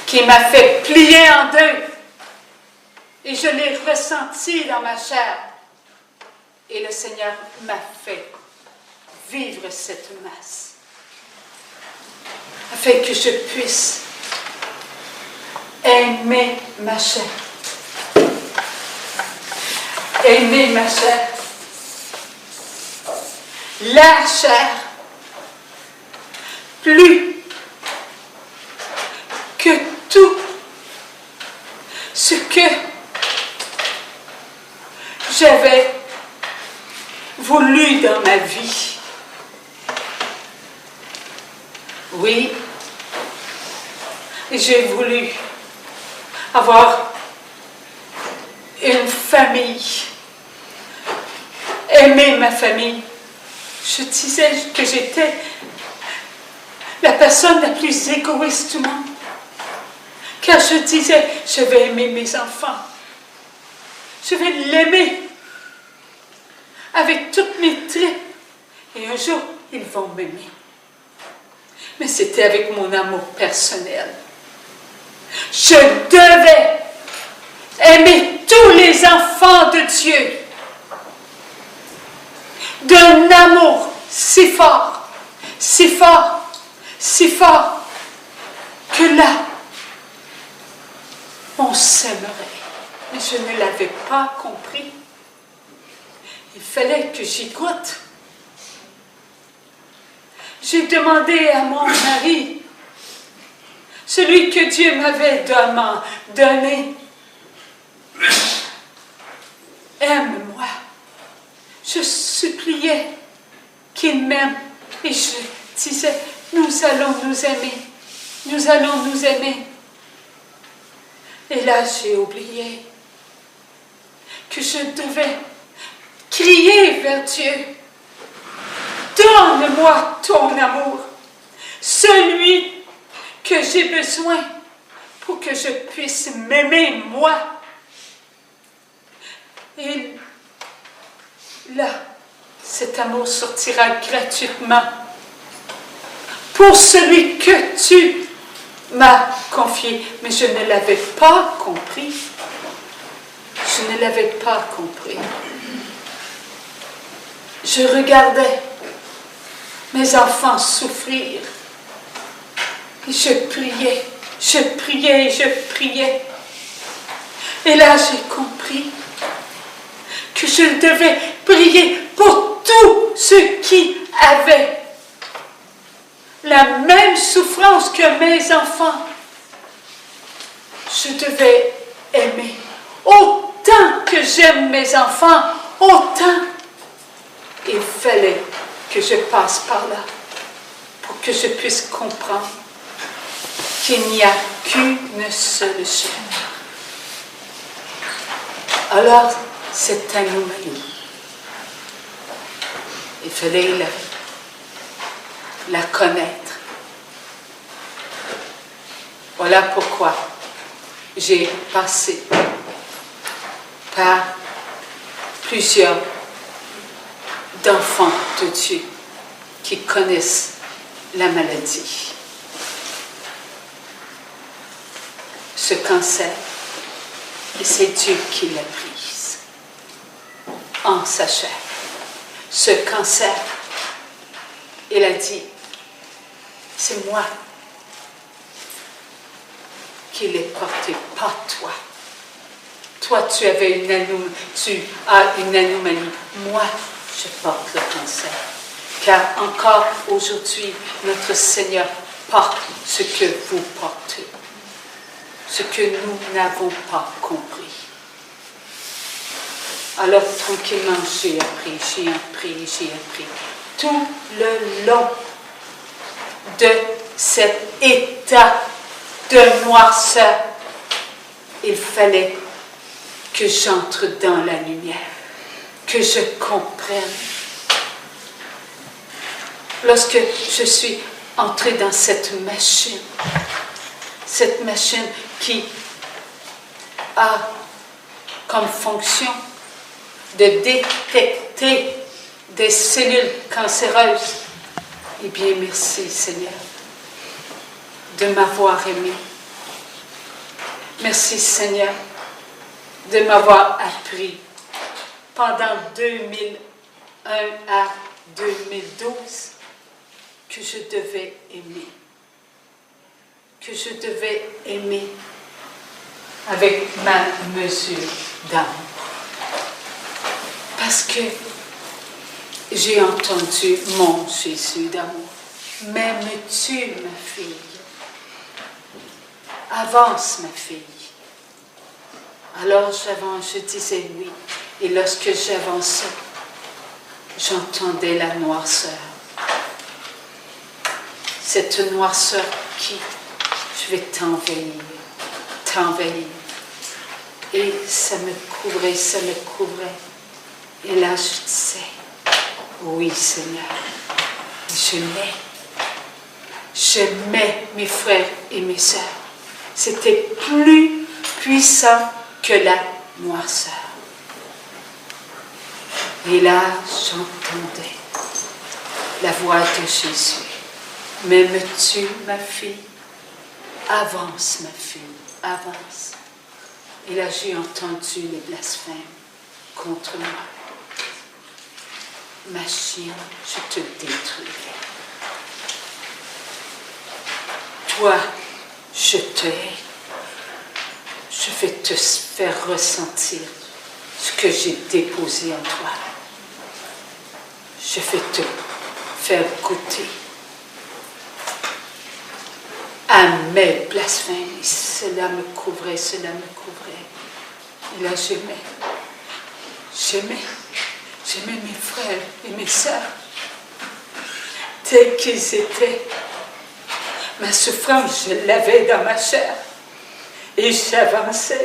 S1: qui m'a fait plier en deux. Et je l'ai ressenti dans ma chair. Et le Seigneur m'a fait vivre cette masse, afin que je puisse aimer ma chair. Aimer ma chair. La chair. Plus que tout ce que j'avais voulu dans ma vie. Oui, j'ai voulu avoir une famille, aimer ma famille. Je disais que j'étais la personne la plus égoïste du monde. Car je disais, je vais aimer mes enfants. Je vais l'aimer avec toutes mes tripes. Et un jour, ils vont m'aimer. Mais c'était avec mon amour personnel. Je devais aimer tous les enfants de Dieu d'un amour si fort, si fort, si fort, que là, on s'aimerait. Mais je ne l'avais pas compris. Il fallait que j'y goûte. J'ai demandé à mon mari, celui que Dieu m'avait donné, aime-moi. Je suppliais qu'il m'aime et je disais, nous allons nous aimer, nous allons nous aimer. Et là, j'ai oublié que je devais crier vers Dieu. Donne-moi ton amour, celui que j'ai besoin pour que je puisse m'aimer moi. Et là, cet amour sortira gratuitement pour celui que tu m'as confié. Mais je ne l'avais pas compris. Je ne l'avais pas compris. Je regardais mes enfants souffrir. Et je priais, je priais, je priais. Et là, j'ai compris que je devais prier pour tous ceux qui avaient la même souffrance que mes enfants. Je devais aimer. Autant que j'aime mes enfants, autant il fallait que je passe par là pour que je puisse comprendre qu'il n'y a qu'une seule chair. Alors, cette anomalie, il fallait la connaître. Voilà pourquoi j'ai passé par plusieurs d'enfants de Dieu qui connaissent la maladie. Ce cancer, et c'est Dieu qui l'a prise en sa chair. Ce cancer, il a dit, c'est moi qui l'ai porté, pas toi. Toi, tu as une anomalie. Moi, je porte le cancer. Car encore aujourd'hui, notre Seigneur porte ce que vous portez. Ce que nous n'avons pas compris. Alors, tranquillement, j'ai appris. Tout le long de cet état de noirceur, il fallait que j'entre dans la lumière, que je comprenne. Lorsque je suis entrée dans cette machine qui a comme fonction de détecter des cellules cancéreuses, eh bien, merci Seigneur de m'avoir aimé. Merci Seigneur de m'avoir appris pendant 2001 à 2012 que je devais aimer. Que je devais aimer avec ma mesure d'amour. Parce que j'ai entendu mon Jésus d'amour. M'aimes-tu, ma fille? Avance, ma fille. Alors j'avance, je disais oui. Et lorsque j'avançais, j'entendais la noirceur. Cette noirceur qui, je vais t'envahir. Et ça me couvrait. Et là, je disais, oui, Seigneur, j'aimais mes frères et mes sœurs. C'était plus puissant que la noirceur. Et là, j'entendais la voix de Jésus. M'aimes-tu, ma fille? Avance, ma fille, avance. Et là, j'ai entendu les blasphèmes contre moi. Ma chienne, je te détruirai. Toi, je te hais. Je vais te faire ressentir ce que j'ai déposé en toi. Je vais te faire goûter à mes blasphèmes. Et cela me couvrait, cela me couvrait. Et là, j'aimais mes frères et mes sœurs tels qu'ils étaient. Ma souffrance, je l'avais dans ma chair. Et j'avançais.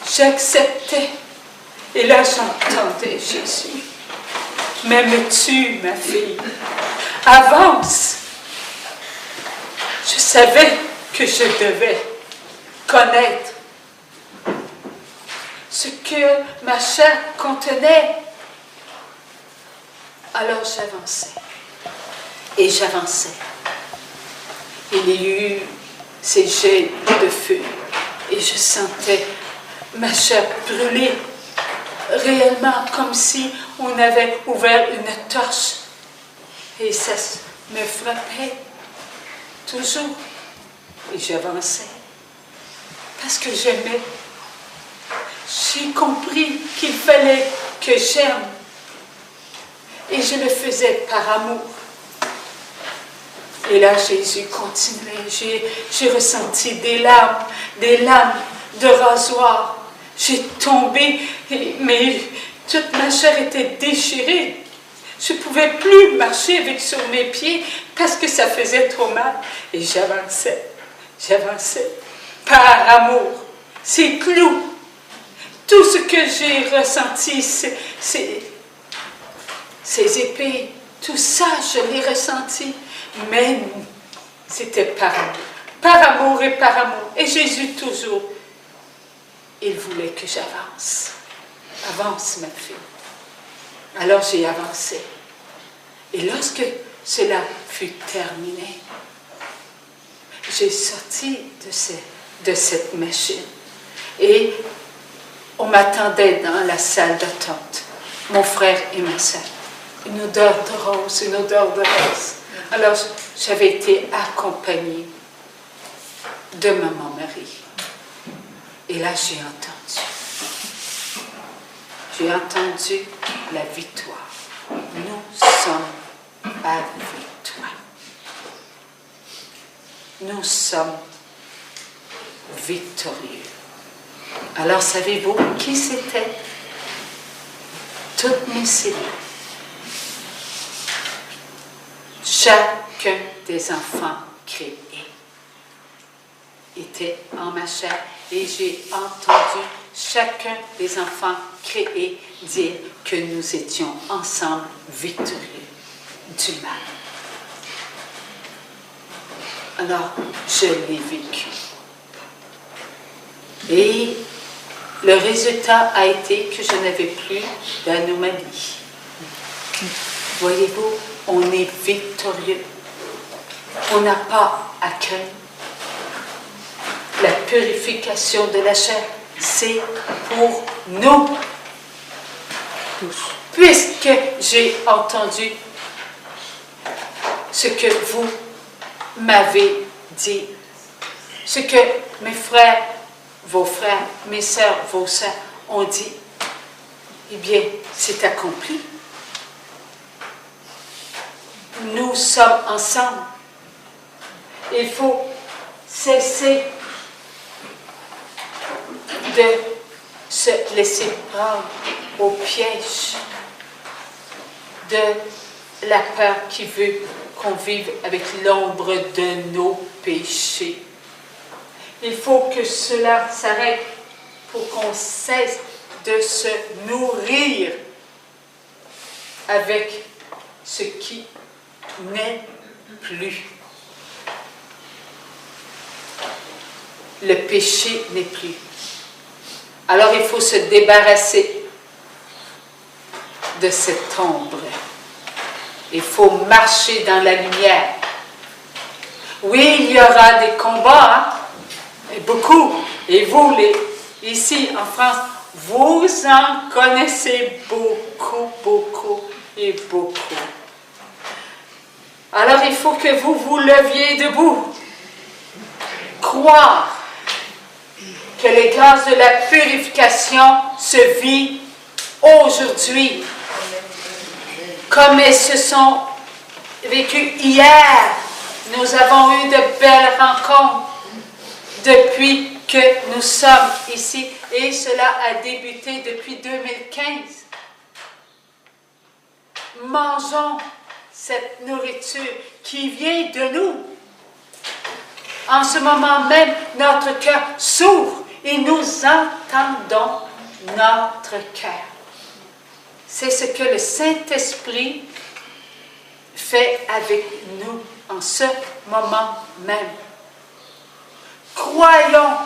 S1: J'acceptais. Et là, j'entendais Jésus. M'aimes-tu, ma fille? Avance. Je savais que je devais connaître ce que ma chair contenait. Alors j'avançais. Et j'avançais. Il y a eu ces jets de feu. Et je sentais ma chair brûler réellement comme si on avait ouvert une torche. Et ça me frappait toujours. Et j'avançais. Parce que j'aimais. J'ai compris qu'il fallait que j'aime. Et je le faisais par amour. Et là, Jésus continuait. J'ai ressenti des lames de rasoir. J'ai tombé, mais toute ma chair était déchirée. Je ne pouvais plus marcher sur mes pieds parce que ça faisait trop mal. Et j'avançais, par amour. Ces clous, tout ce que j'ai ressenti, ces épées, tout ça, je l'ai ressenti. Mais c'était par amour et par amour. Et Jésus toujours, il voulait que j'avance. Avance, ma fille. Alors j'ai avancé. Et lorsque cela fut terminé, j'ai sorti de cette machine. Et on m'attendait dans la salle d'attente, mon frère et ma sœur. Une odeur de rose, une odeur de rose. Alors j'avais été accompagnée de maman Marie. Et là j'ai entendu la victoire. Nous sommes à victoire. Nous sommes victorieux. Alors savez-vous qui c'était? Toutes mes cellules. Chacun des enfants créés était en ma chair et j'ai entendu chacun des enfants créés dire que nous étions ensemble victorieux du mal. Alors, je l'ai vécu. Et le résultat a été que je n'avais plus d'anomalie. Voyez-vous, on est victorieux. On n'a pas à craindre. La purification de la chair, c'est pour nous tous. Puisque j'ai entendu ce que vous m'avez dit, ce que mes frères, vos frères, mes sœurs, vos sœurs ont dit, eh bien, c'est accompli. Nous sommes ensemble. Il faut cesser de se laisser prendre au piège de la peur qui veut qu'on vive avec l'ombre de nos péchés. Il faut que cela s'arrête pour qu'on cesse de se nourrir avec ce qui n'est plus. Le péché n'est plus. Alors il faut se débarrasser de cette ombre Il faut marcher dans la lumière. Oui, il y aura des combats, hein, et beaucoup. Et vous, ici en France, vous en connaissez beaucoup, beaucoup et beaucoup. Alors il faut que vous vous leviez debout. Croire que les grâces de la purification se vivent aujourd'hui, comme elles se sont vécues hier. Nous avons eu de belles rencontres depuis que nous sommes ici, et cela a débuté depuis 2015. Mangeons cette nourriture qui vient de nous. En ce moment même, notre cœur s'ouvre et nous entendons notre cœur. C'est ce que le Saint-Esprit fait avec nous en ce moment même. Croyons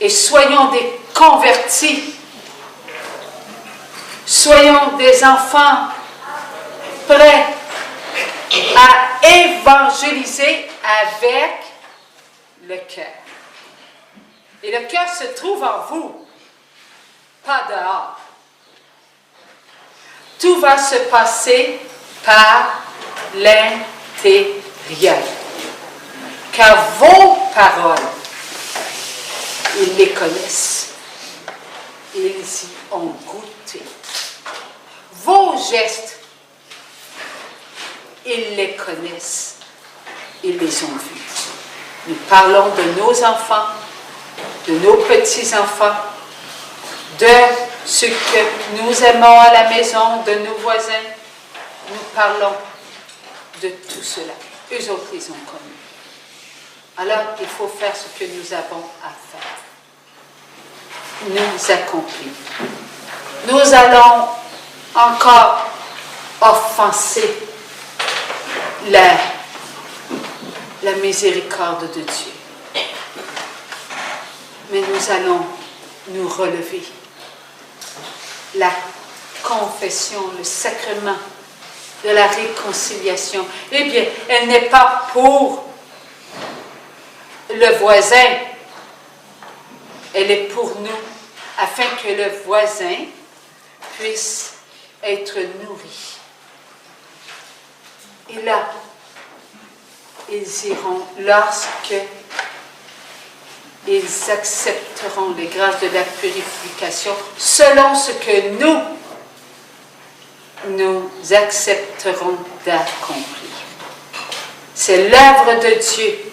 S1: et soyons des convertis. Soyons des enfants prêts à évangéliser avec le cœur. Et le cœur se trouve en vous, pas dehors. Tout va se passer par l'intérieur. Car vos paroles, ils les connaissent. Ils y ont goûté. Vos gestes, ils les connaissent. Ils les ont vus. Nous parlons de nos enfants, de nos petits-enfants, de ce que nous aimons à la maison, de nos voisins. Nous parlons de tout cela. Eux autres, ils ont connu. Alors, il faut faire ce que nous avons à faire. Nous accomplir. Nous allons encore offenser la miséricorde de Dieu. Mais nous allons nous relever. La confession, le sacrement de la réconciliation, eh bien, elle n'est pas pour le voisin, elle est pour nous, afin que le voisin puisse être nourri. Et là, ils iront lorsque ils accepteront les grâces de la purification selon ce que nous accepterons d'accomplir. C'est l'œuvre de Dieu.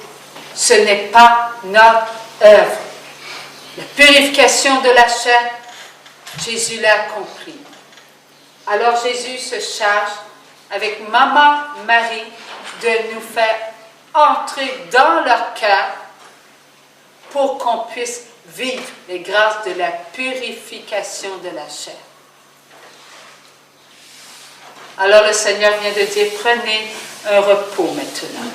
S1: Ce n'est pas notre œuvre. La purification de la chair, Jésus l'a accompli. Alors Jésus se charge avec Maman Marie de nous faire entrer dans leur cœur pour qu'on puisse vivre les grâces de la purification de la chair. Alors le Seigneur vient de dire, prenez un repos maintenant.